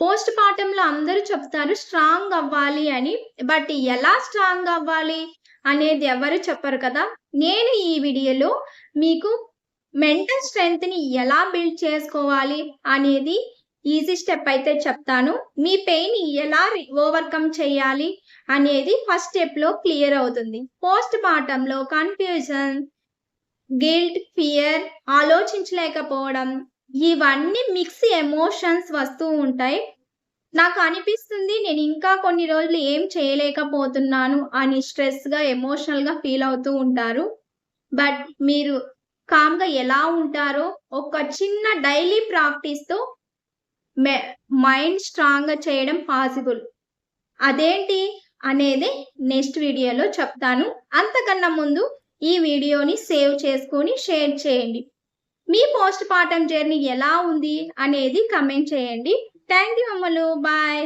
Post పార్టంలో అందరూ చెప్తారు strong అవ్వాలి అని. బట్ ఎలా స్ట్రాంగ్ అవ్వాలి అనేది ఎవరు చెప్పరు కదా! నేను ఈ వీడియోలో మీకు మెంటల్ స్ట్రెంగ్త్‌ని ఎలా బిల్డ్ చేసుకోవాలి అనేది ఈజీ స్టెప్ అయితే చెప్తాను. మీ పెయిన్‌ని ఎలా ఓవర్‌కమ్ చేయాలి అనేది ఫస్ట్ స్టెప్‌లో క్లియర్ అవుతుంది. పోస్ట్ పార్టంలో కన్‌ఫ్యూజన్, గిల్ట్, ఫియర్, ఆలోచించలేకపోవడం ఇవన్నీ మిక్స్ ఎమోషన్స్ వస్తూ ఉంటాయి. నాకు అనిపిస్తుంది నేను ఇంకా కొన్ని రోజులు ఏం చేయలేకపోతున్నాను అని స్ట్రెస్‌గా, ఎమోషనల్‌గా ఫీల్ అవుతూ ఉంటారు. బట్ మీరు కామ్‌గా ఎలా ఉంటారో ఒక చిన్న డైలీ ప్రాక్టీస్‌తో మె మైండ్ స్ట్రాంగ్‌గా చేయడం పాసిబుల్. అదేంటి అనేది నెక్స్ట్ వీడియోలో చెప్తాను. అంతకన్నా ముందు ఈ వీడియోని సేవ్ చేసుకొని షేర్ చేయండి. మీ పోస్ట్ పార్టం జర్నీ ఎలా ఉంది అనేది కామెంట్ చేయండి. థాంక్ యూ అమ్మలు. బాయ్.